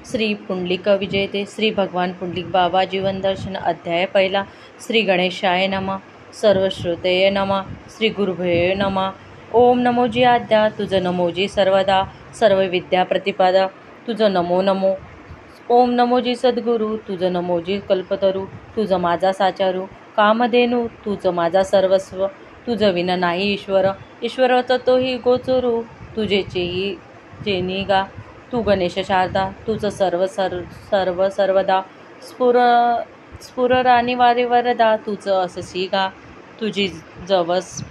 श्री पुंडलिक विजयते श्री भगवान पुंडलिक बाबा जीवन दर्शन अध्याय पहिला। श्री गणेशाय नमः। सर्वश्रुतये नमः। श्री गुरुभये नमः। ओम नमोजी आद्या तुझ नमोजी सर्वदा सर्व विद्या प्रतिपादा तुझ नमो नमो। ओम नमोजी सद्गुरु तुझ नमोजी कल्पतरू तुझ माझा साचारू कामधेनू तुझ माझा सर्वस्व तुझ विन नाही ईश्वर ईश्वरच तोही गोचरू तुझेचेही जेनी गा तू गणेश शारदा तुझ सर्व सर्वदा स्फुर राणी वारे वरदा तुझ अससी गा तुझी जवस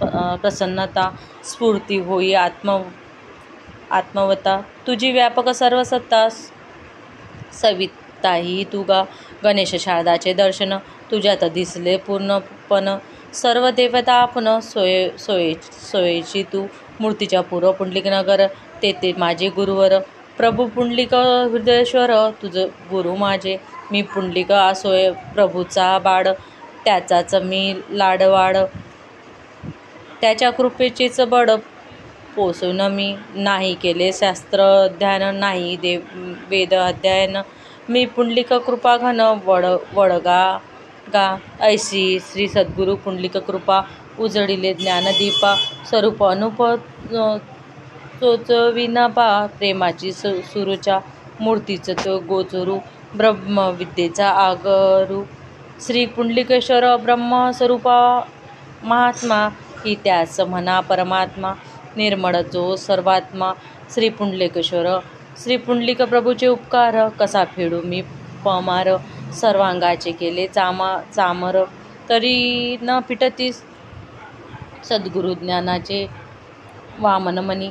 प्रसन्नता स्फूर्ती होई आत्मवता तुझी व्यापक सर्व सत्ता सविताही तू गा गणेश शारदाचे दर्शन तुझ्यात दिसले पूर्णपण सर्व देवता आपण सोयेची तू मूर्तीच्या पूर्व पुंडलिक नगर तेथे माझे गुरुवर प्रभू पुंडलिक हृदयेश्वर तुझ गुरु माझे मी पुंडलिक आसोय प्रभूचा बाड त्याचाच मी लाडवाड त्याच्या कृपेचेच बड पोसून मी नाही केले शास्त्र ध्यान नाही वेद अध्ययन मी पुंडलिक कृपा घन वडगा गा ऐशी श्री सद्गुरु पुंडलिक कृपा उजळिले ज्ञानदीपा स्वरूप अनुप चोचविनापा प्रेमाची सुरुचा मूर्तीच तो गोचरू ब्रह्मविद्येचा आगरू श्री पुंडलिकेश्वर ब्रह्मस्वरूपा महात्मा ही त्यास म्हणा परमात्मा निर्मळ जो सर्वात्मा श्री पुंडलिकेश्वर श्री पुंडलिक प्रभूचे उपकार कसा फेडू मी पमार सर्वांगाचे केले चामर तरी न पिटती सद्गुरु ज्ञानाचे वामनमणी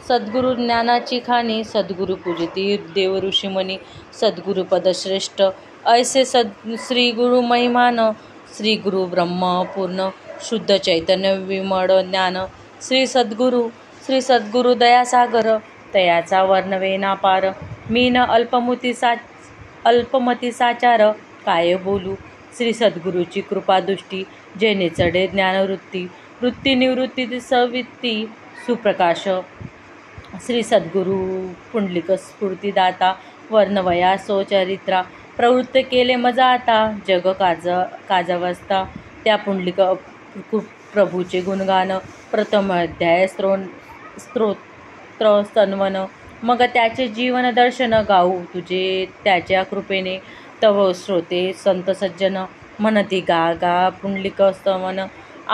सद्गुरु ज्ञानाची खाणी सद्गुरु पूजिती देव ऋषीमणी सद्गुरु पदश्रेष्ठ ऐसे श्री गुरु महिमान श्री गुरु ब्रह्म पूर्ण शुद्ध चैतन्य विमळ ज्ञान श्री सद्गुरु दयासागर तयाचा वर्णवे ना पार मी न अल्पमती साचार काय बोलू श्री सद्गुरूची कृपादृष्टी जेने चढे ज्ञानवृत्ती वृत्ती निवृत्ती सवित्ती सुप्रकाश श्री सद्गुरु पुंडलिक स्फूर्तिदाता वर्णवया सोचरित्रा प्रवृत्त केले मजा आता जग काजवस्ता त्या पुंडलिक प्रभूचे गुणगान प्रथम अध्याय स्तोत्र स्तन्वन मग त्याचे जीवन दर्शन गाऊ तुझे त्याच्या कृपेने तव श्रोते संत सज्जन म्हणती गा गा पुंडलिक स्तवन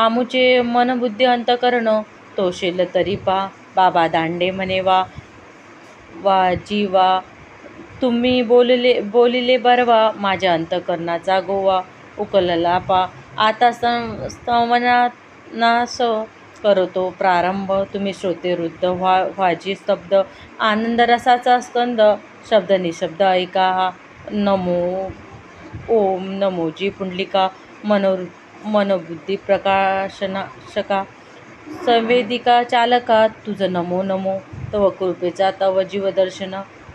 आमुचे मन बुद्धी अंतकरण तोषेल तरी पा बाबा दांडे म्हणे वा जीवा तुम्ही बोलिले बरवा माझ्या अंतकरणाचा गोवा उकलला पा आता स्तवनास करतो प्रारंभ तुम्ही श्रोते वृद्ध व्हाजी स्तब्ध आनंद रसाचा स्कंद शब्द निशब्द ऐका हा नमो ओम नमोजी पुंडलिका मनोबुद्धी प्रकाशनाशका संवेदिका चालका तुझ नमो नमो तव कृपेचा तव जीवदर्शन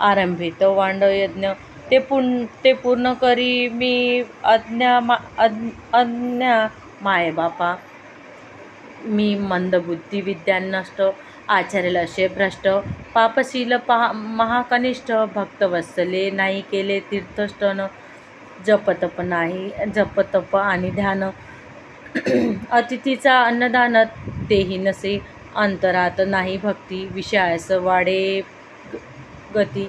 आरंभित वांड यज्ञ ते पूर्ण करी मी अज्ञा माये बापा मी मंदबुद्धी विद्यान नष्ट आचरेल असे भ्रष्ट पापशील महाकनिष्ठ भक्तवत्सले नाही केले तीर्थष्टन जपतप आणि ध्यान अतिथीचा अन्नदान तेही नसे अंतरात नाही भक्ती विषयास वाढे गती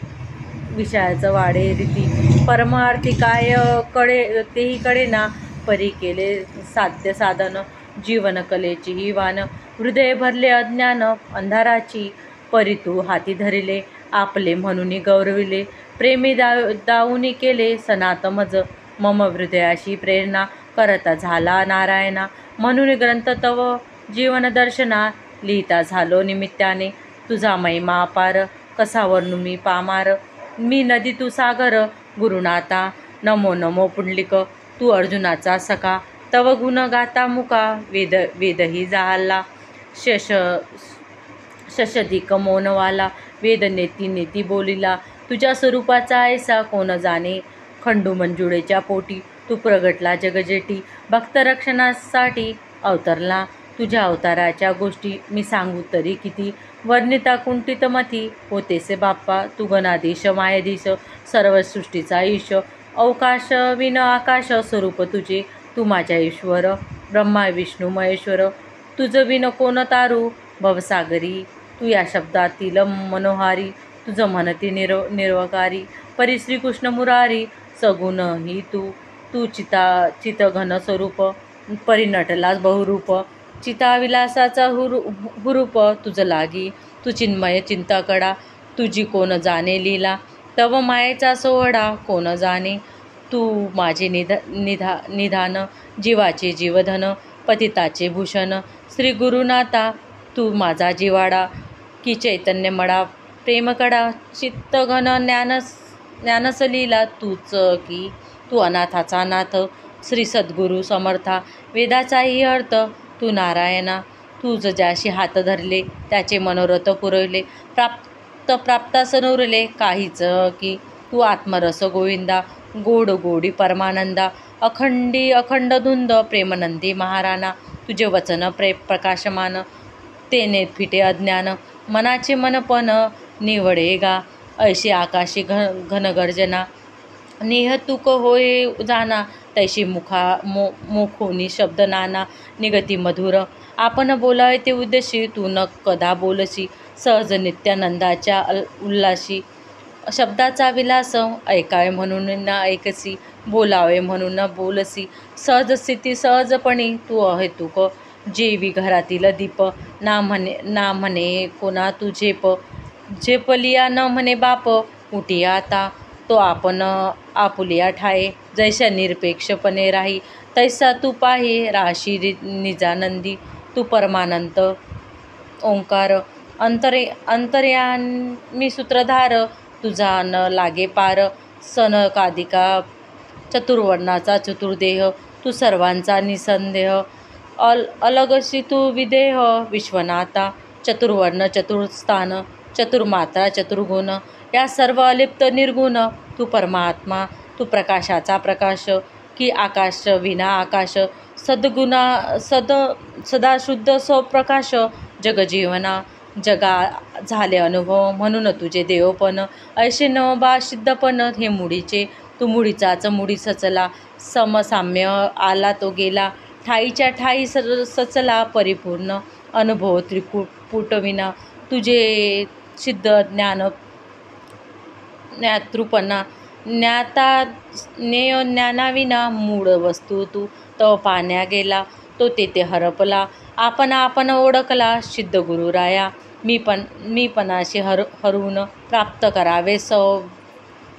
विषयाच वाढे रीती परमार्थी काय कडे तेही कडे ना परी केले साध्य साधन जीवन कलेची वान हृदय भरले अज्ञान अंधाराची परी तू हाती धरिले आपले म्हणून गौरविले प्रेमी दाऊनी केले सनात मज मम हृदयाशी प्रेरणा करता झाला नारायणा म्हणून ग्रंथ तव जीवन दर्शना लिहिता झालो निमित्ताने तुझा महिमा अपार कसा वर्णू मी पामार मी नदी तू सागर गुरुनाथा नमो नमो पुंडलिक तू अर्जुनाचा सखा तव गुण गाता मुका वेदही जाहला शशधिक मौनवाला वेद नेती बोलिला तुझ्या स्वरूपाचा ऐसा कोण जाणे खंडू मंजुळेच्या पोटी तू प्रगटला जगजेटी भक्तरक्षणासाठी अवतरला तुझ्या अवताराच्या गोष्टी मी सांगू तरी किती वर्णिता कुंठितमती होतेसे बाप्पा, तू गणाधीश मायाधीश सर्व सृष्टीचा ईश, अवकाश विन आकाश स्वरूप तुझे, तू माझ्या ईश्वर ब्रह्मा विष्णू महेश्वर, तुझं विन कोण तारू भवसागरी, तू या शब्दातील मनोहारी, तुझं म्हणती निर्वकारी, परी श्रीकृष्ण मुरारी सगुण ही तू चितघन स्वरूप, परिनटलास बहुरूप, चिताविलासाचा हुरूप तुझं लागी, तू चिन्मय चिंताकडा, तुझी कोण जाणे लीला, तव मायेचा सोहळा कोण जाणे, तू माझे निधान जीवाचे जीवधन, पतिताचे भूषण श्री गुरुनाथा, तू माझा जिवाडा, की चैतन्य मडा प्रेमकडा, चित्तघन ज्ञानस लीला तूच की, तू अनाथाचा नाथ श्री सद्गुरु समर्था, वेदाचाही अर्थ तू नारायणा, तू ज्याशी हात धरले त्याचे मनोरथ पुरवले, प्राप्तास नुरले काहीच की, तू आत्मरस गोविंदा गोड गोडी परमानंदा, अखंड धुंद प्रेमनंदी महाराणा, तुझे वचन प्रकाशमान तेने फिटे अज्ञान, मनाचे मनपण निवडे गा, ऐशी आकाशी घनगर्जना, निहतुक होय जाना, तैशी मुखोनी शब्द नाना, निगती मधुर आपण बोलावे ते उद्देशी, तू न कदा बोलशी सहज नित्यानंदाच्या उल्हासी, शब्दाचा विलास ऐकावे म्हणून न ऐकसी, बोलावे म्हणून न बोलसी, सहज स्थिती सहजपणी तू अहेतुक, जेवी घरातील दीप, ना म्हणे कोणा तू झेपलिया न म्हणे बाप, उठी आता तो आपण आपुलिया ठाये, जैसा निरपेक्षपणे राही तैसा तू पाही, राशी निजानंदी तू परमानंत ओंकार, अंतर्यामी सूत्रधार, तुझा न लागे पार, सनकादिका चतुर्वर्णाचा चतुर्देह, तू सर्वांचा निसंदेह, अलगशी तू विदेह विश्वनाथा, चतुर्वर्ण चतुर्स्थान चतुर्मात्रा चतुर्गुण, या सर्व अलिप्त निर्गुण, तू परमात्मा, तू प्रकाशाचा प्रकाश, की आकाश विना आकाश, सदा शुद्ध स्वप्रकाश, जगजीवना जगा झाले अनुभव म्हणून तुझे देवपण, ऐशे नवबा सिद्धपण हे मुडीचे, तू मुडीचाच मुडी सचला, समसाम्य आला तो गेला, ठाईच्या ठाई सचला परिपूर्ण अनुभव त्रिपुटविना, तुझे सिद्ध ज्ञातृपणा, ज्ञानाविना मूळ वस्तू तू, तव पाण्या गेला तो तेथे हरपला, आपण ओळखला सिद्ध गुरुराया, मी पणाशी हरवून प्राप्त करावे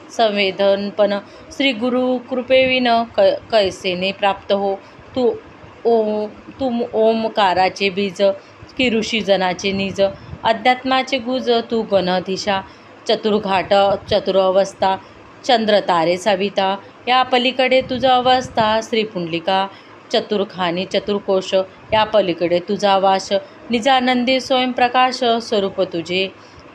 संवेदनपण, श्री गुरु कृपेविन कैसेने प्राप्त हो, तू ओमकाराचे बीज, की ऋषी जनाचे निज, अध्यात्माचे गुज, तू गणधीशा, चतुर्घाट चतुरअवस्था, चंद्र तारे सविता, या पलीकडे तुझा अवस्था, श्री पुंडलिका चतुर्खानी चतुर्कोश, या पलीकडे तुझा वास, निजानंदी स्वयंप्रकाश स्वरूप तुझे,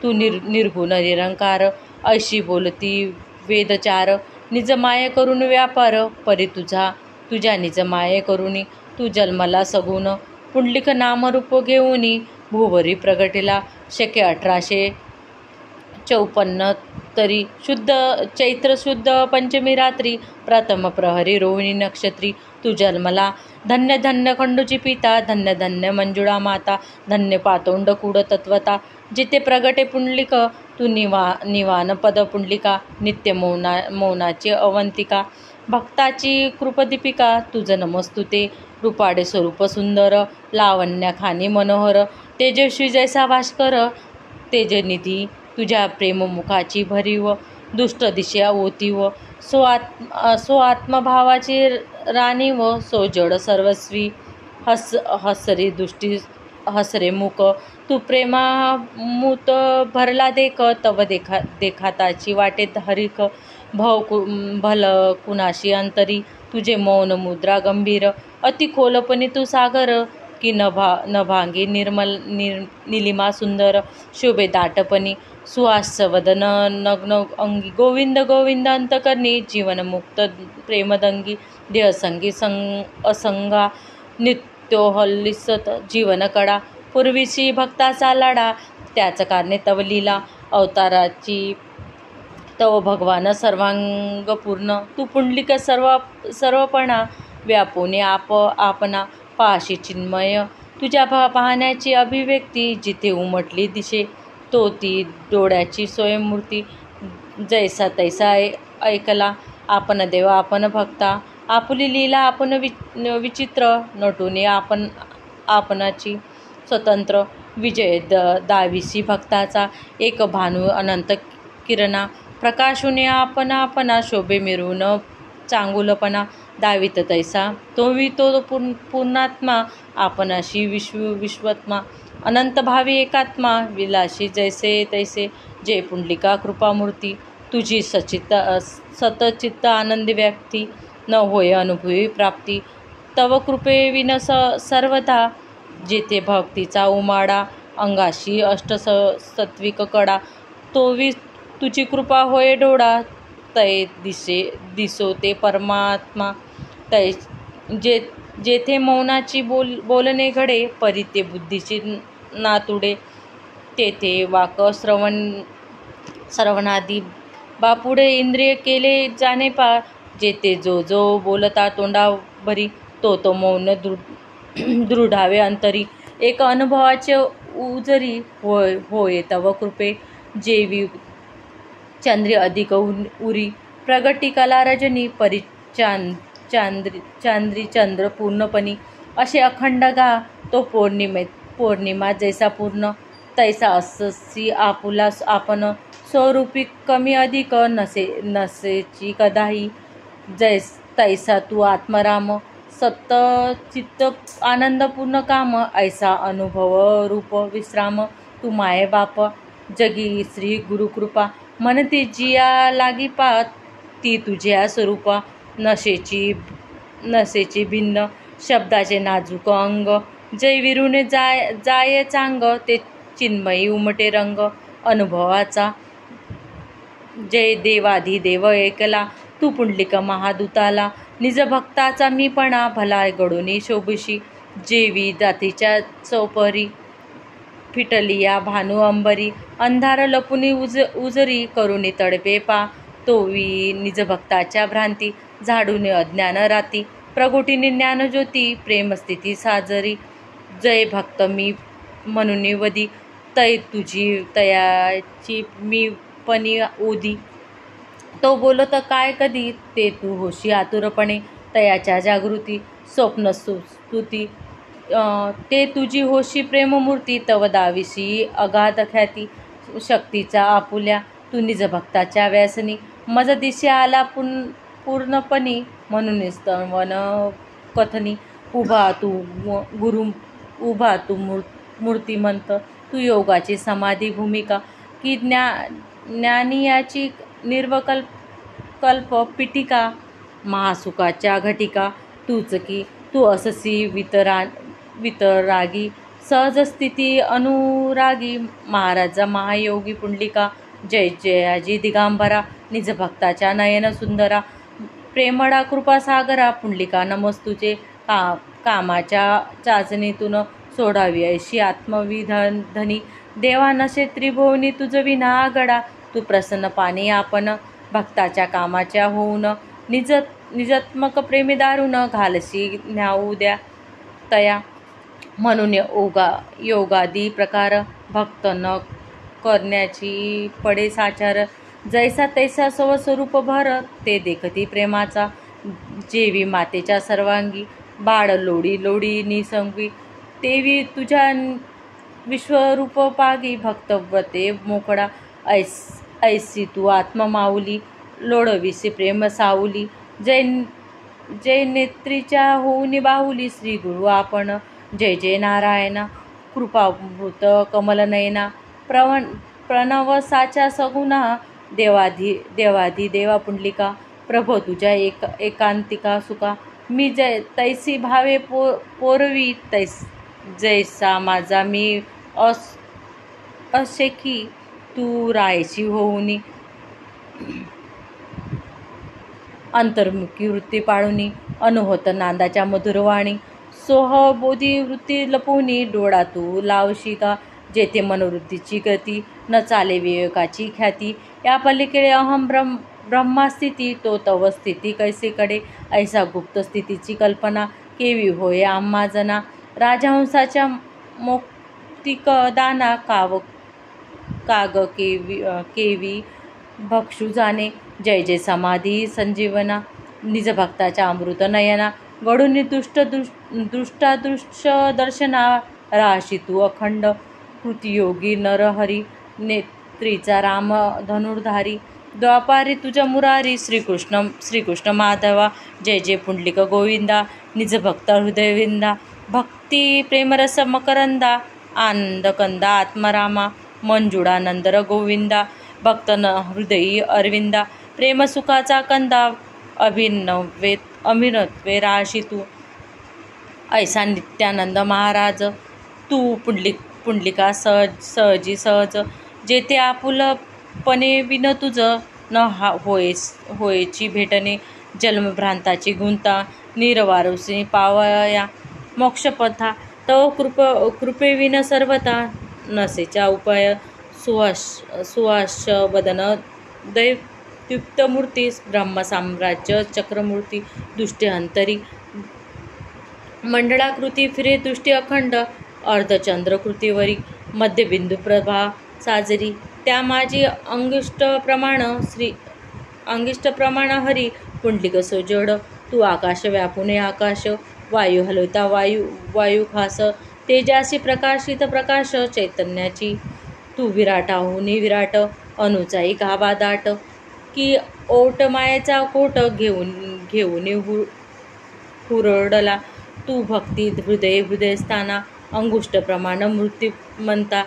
तू निर्गुण निरंकार, ऐशी बोलती वेदचार, निज माये करून व्यापार, परी तुझ्या निज माये करुणी, तू जन्मला सगुण, पुंडलिक नामरूप घेऊनी, भूवरी प्रगटिला, शके 1854 तरी, शुद्ध चैत्र शुद्ध पंचमी रात्री, प्रथम प्रहरी रोहिणी नक्षत्री, तू जन्मला, धन्य धन्य खंडूची पिता, धन्य धन्य मंजुळा माता, धन्य पातोंड कूड तत्वता, जिथे प्रगटे पुंडलिक, तू निवान पद पुंडलिका, नित्य मौनाची अवंतिका, भक्ताची कृपदीपिका, तुझं नमस्तुते, रूपाडे स्वरूप सुंदर, लावण्याखानी मनोहर, तेजस्वी जैसा भास्कर, तेजनिधी तुझ्या प्रेममुखाची भरीव, दुष्ट दिशा ओतीव, सो आत्मभावाची राणीव, सो जड सर्वस्वी, हसरे दृष्टी हसरे मुख, तू प्रेमामूत भरला देख, तव देखाताची वाटे हरिक, भल कुणाशी अंतरी, तुझे मौन मुद्रा गंभीर, अति खोलपणी तू सागर, की नभांगी निर्मल निलिमा सुंदर, शोभे दाटपणी, सुहास वदन नग्न अंगी, गोविंद गोविंद अंतकरणी, जीवनमुक्त प्रेमदंगी, देहसंगी असंगा, नित्योहल्लिसत जीवनकडा, पूर्वीची भक्ताचा लढा, त्याच कारणे तव लीला अवताराची तव भगवान सर्वांगपूर्ण. तू पुंडलिक सर्वपणा व्यापूने आपणा पाशी चिन्मय. तुझ्या पाहण्याची अभिव्यक्ती जिथे उमटली दिशे तो ती डोळ्याची स्वयंमूर्ती. जैसा तैसा ऐकला आपण देवा आपण भक्ता. आपुली लीला आपण विचित्र नटूने आपणाची स्वतंत्र. विजय दाविसी भक्ताचा एक भानू अनंत किरणा. प्रकाशुने आपणा शोभे मिरून चांगुलपणा. दावित तैसा तो पूर्णात्मा आपणाशी विश्वात्मा. अनंत भावी एकात्मा विलासी जैसे तैसे. जय पुंडलिका कृपामूर्ती. तुझी सतचित्त आनंदी व्याप्ती न होय अनुभवी प्राप्ती. तव कृपे विन सर्वदा जेथे भक्तीचा उमाडा अंगाशी अष्टसत्विक कडा. तुझी कृपा होय डोळा तै दिसो ते परमात्मा. तै जेथे मौनाची बोलणे घडे परी ते बुद्धीची नातुडे. तेथे वाक श्रवणादी बापुढे इंद्रिय केले जाणे पार. जेथे जो बोलता तोंडाभरी तो मौन दृढावे अंतरी. एक अनुभवाचे उजरी होय तव कृपे. जेवी चंद्री अधिक उरी प्रगटी कला रजनी परी चांद्री चंद्र पूर्णपणी. असे अखंड गा तो पौर्णिमा जैसा पूर्ण. तैसा अससी आपुला आपण स्वरूपी कमी अधिक नसेची कदाही. तैसा तू आत्मराम सत्चित्त आनंदपूर्ण काम. ऐसा अनुभव रूप विश्राम तू माये बाप. जगी श्री गुरुकृपा म्हणती जिया लागी पात. ती तुझ्या स्वरूपा नशेची भिन्न शब्दाचे नाजूक अंग. जय विरुणे जाय चांग ते चिन्मयी उमटे रंग अनुभवाचा. जय देवाधिदेव ऐकला तू पुंडलिक महादूताला. निज भक्ताचा मीपणा भला घडूनी शोभशी. जेवी जातीच्या चौपरी फिटलिया भानू अंबरी. अंधार लपुनी उजरी करुनी तडपे पा. तोवी निज भक्ताच्या भ्रांती झाडूने अज्ञान राती. प्रगुटीने ज्ञानज्योती प्रेमस्थिती साजरी. जय भक्त मी म्हणून वदी तै तुझी तयाची मी पणी ओदी. तो बोलत काय कधी ते तू होशी आतुरपणे. तयाच्या जागृती स्वप्न स्तुती ते तुझी होशी प्रेममूर्ती. तव दाविसी अगाध ख्याती शक्तीचा आपुल्या. तू निज भक्ताच्या व्यासनी मज दिसे आला पूर्णपणी. म्हणून स्तवन कथनी उभा तू गुरु उभा तू मूर्तिमंत. तू योगाची समाधी भूमिका की ज्ञानियाची निर्वकल्प पीठिका. महासुखाच्या घटिका तूच की. तू अससी वितरागी सहजस्थिती अनुरागी. महाराजा महायोगी पुंडलिका. जय जयाजी दिगांबरा निज भक्ताच्या नयन सुंदरा. प्रेमळा कृपासागरा पुंडलिका नमस्तुचे. कामाच्या चाचणीतून सोडावी ऐशी आत्मविधनी. देवा नशे त्रिभुवनी तुझ विना आगडा. तू प्रसन्न पाणी आपण भक्ताच्या कामाच्या होऊन. निजात्मक प्रेमी दारुण घालसी न्याऊ द्या तया. म्हणून योगादी प्रकार भक्त न करण्याची पडे साचार. जैसा तैसा स्वस्वरूप भर ते देखती प्रेमाचा. जेवी मातेच्या सर्वांगी बाळ लोडी निसंगी. तेवी तुझ्या विश्वरूप पागी भक्त व्रते मोकळा. ऐसी तू आत्ममाऊली लोळविसी प्रेम साऊली. जय नेत्रीच्या होऊनी बाहुली श्री गुरु आपण. जय जय नारायणा कृपाभूत कमलनयना. प्रणवसाच्या सगुणा देवाधी देवा पुंडलिका. प्रभो तुझ्या एकांतिका सुका. मी तैसी भावे पोरवी जैसा माझा मी अशेकी. तू रायची होऊनी अंतर्मुखी वृत्ती पाळुनी. अनुहोत नांदाच्या मधुरवाणी. सोहबोधी वृत्ती लपवूनी. डोळा तू लावशी का जेथे मनोवृत्तीची गती न चाले विवेकाची ख्याती, या पलीकडे अहम ब्रह्मास्थिती तो तव स्थिती कैसेकडे, ऐसा गुप्त स्थितीची कल्पना केवी होय आम्हा जना, राजहंसाच्या मौक्तिक दाना काग केवी भक्षू जाणे, जय जय समाधी संजीवना, निज भक्ताच्या अमृत नयना, गडून दृष्टादृश्य दर्शना, राशी तू अखंड कृतियोगी नरहरी, नेत्रीचा राम धनुर्धारी, द्वापारी तुझ्या मुरारी, श्रीकृष्ण माधवा, जय जय पुंडलिक गोविंदा, निज भक्त हृदयविंदा, भक्ती प्रेमरस मकरंदा, आनंद कंदा आत्मरामा, मंजुळानंदर गोविंदा, भक्तन हृदयी अरविंदा, प्रेम सुखाचा कंदा, अभिनत्वे राशी तू, ऐसा नित्यानंद महाराज, तू पुंडलिका सहजी सहज, जेथे आपुलपणे विन तुझ न होयची भेटणे, जन्मभ्रांताची गुंता, निरवारुसी पावया मोक्षपथा, तव कृपेविन सर्वता, नसेचा उपाय, सुहास वदन दैत्युक्त मूर्ती, ब्रह्मसाम्राज्य चक्रमूर्ती, दुष्टे अंतरी मंडळाकृती, फिरे दृष्टी अखंड, अर्धचंद्रकृतीवरी, मध्यबिंदू प्रभा साजरी, त्या माझी अंगिष्ट प्रमाण हरी, पुंडलिक सोजड, तू आकाश व्यापुने आकाश, वायू हलवता वायू खास, तेजासी प्रकाशित प्रकाश, चैतन्याची तू विराटाहुनी विराट, अनुचाई गाभा दाट, की ओट मायेचा कोट, घेऊन हुरडला, तू भक्ती हृदयस्थाना, अंगुष्ट प्रमाण मूर्तिमंता,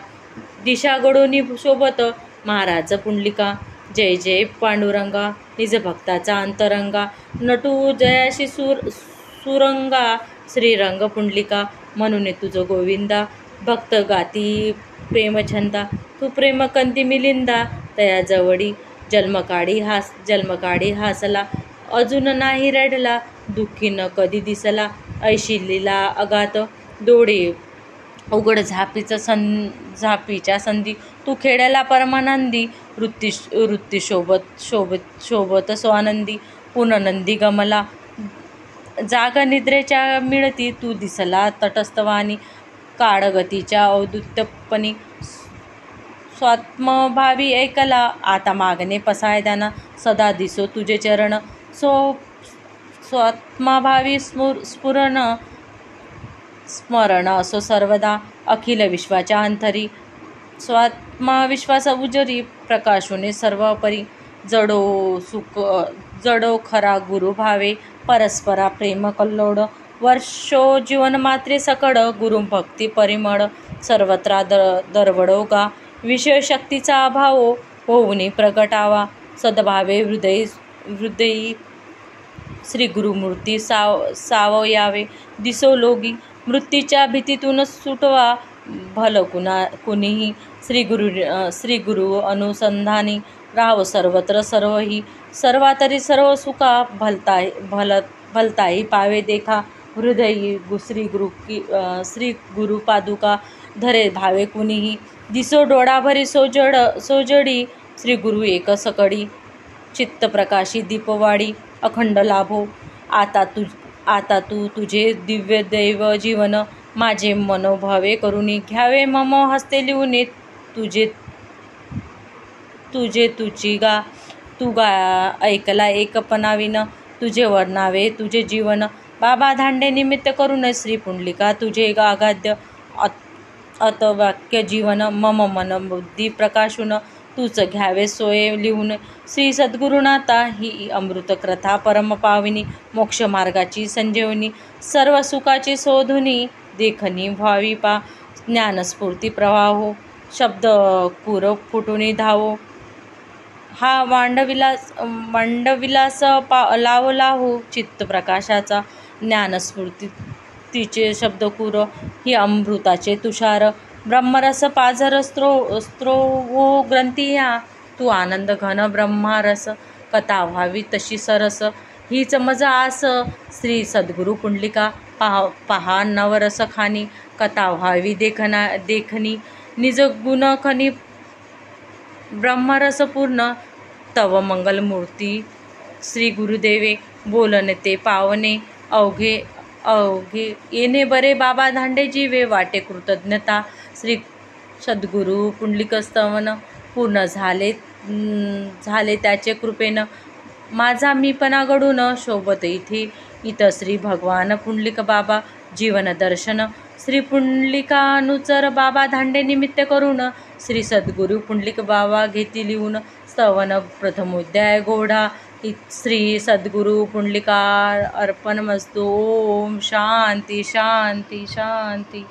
दिशा गडोनी शोभत, महाराज पुंडलिका, जय जय पांडुरंगा, निज भक्ताचा अंतरंगा, नटू जयाशी सुरंगा, श्रीरंग पुंडलिका, म्हणून तुझ गोविंदा, भक्त गाती प्रेमछंदा, तू प्रेम कंती मिलिंदा, तया जवळी जन्मकाळी हासला, अजून नाही रडला, दुःखी न कधी दिसला, ऐशी लीला अगात, डोळे उघड झापीच्या संधी, तू खेड्याला परमानंदी, वृत्ती शोभत स्वानंदी, पुननंदी गमला, जाग निद्रेच्या मिळती, तू दिसला तटस्थवानी, काळगतीच्या औदुत्यपणी, स्वात्मभावी ऐकला, आता मागणे पसायदाना, सदा दिसो तुझे चरण, स्वात्मभावी स्मरण असो सर्वदा, अखिल विश्वाच्या अंतरी, स्वात्मविश्वास उजरी, प्रकाशुने सर्वपरी, जडो खरा गुरु भावे, परस्परा प्रेम कल्लोळ, वर्षो जीवन मात्रे सकड, गुरु भक्ती परिमळ, सर्वत्रा दरवडो विषय शक्तीचा अभाव, होऊनी प्रगटावा, सद्भावे हृदयी, श्री गुरुमूर्ती सावयावे, दिसो लोगी, मृत्यूच्या भीतीतून सुटवा, भल कुणीही, श्री गुरु अनुसंधानी, राहो सर्वत्र सर्वही, सर्वातरी सर्व सुखा, भलताही पावे देखा, हृदयी श्री गुरु पादुका, धरे भावे कुणीही, दिसो डोळाभरी सोजडी, श्री गुरु एक सकडी, चित्त प्रकाशी दीपवाडी, अखंड लाभो, आता तू तुझे दिव्य दैव जीवन, माझे मनोभावे करुणी, घ्यावे मम हस्ते लिहून, तुझी गा, तू गा ऐकला एकपणाविन, तुझे वर्णावे तुझे जीवन, बाबा धांडे निमित्त करून, श्री पुंडलिका तुझे अगाध्य अतवाक्य जीवन, मम मन बुद्धी प्रकाशून, तूच घ्यावे सोय लिहून, श्री सद्गुरुनाथा, ही अमृत कथा परम पाविनी, मोक्ष मार्गाची संजीवनी, सर्व सुखाची शोधुनी, देखणी व्हावी पा, ज्ञानस्फूर्ती प्रवाहो, शब्द कुर फुटुनी धावो, हा मांडविलास लावो, चित्त प्रकाशाचा, ज्ञानस्फूर्ती तिचे शब्दकुर, ही अमृताचे तुषार, ब्रह्मरस पाझर स्त्रोवो ग्रंथी, ह्या तू आनंद घन ब्रह्मारस, कथा व्हावी तशी सरस, हीच मज आस, श्री सद्गुरु पुंडलिका, पहा नवरस खानी, कथा व्हावी देखणी, निज गुण खनी ब्रह्मरसपूर्ण तव मंगलमूर्ती श्री गुरुदेवे बोलणे ते पावने अवघे अवघे येणे बरे बाबा धांडे जीवे वाटे कृतज्ञता श्री सद्गुरु पुंडलिकस्तवन पूर्ण झाले त्याचे कृपेनं माझा मीपणा घडून शोभत इथे श्री भगवान पुंडलिक बाबा जीवन दर्शन श्री पुंडलिकानुचर बाबा धांडे निमित्त करून श्री सद्गुरु पुंडलिक बाबा घेती लिहून स्तवन प्रथमोध्याय गोढा श्री सद्गुरु पुंडलिका अर्पणमस्तु. ओम शांती शांती शांती.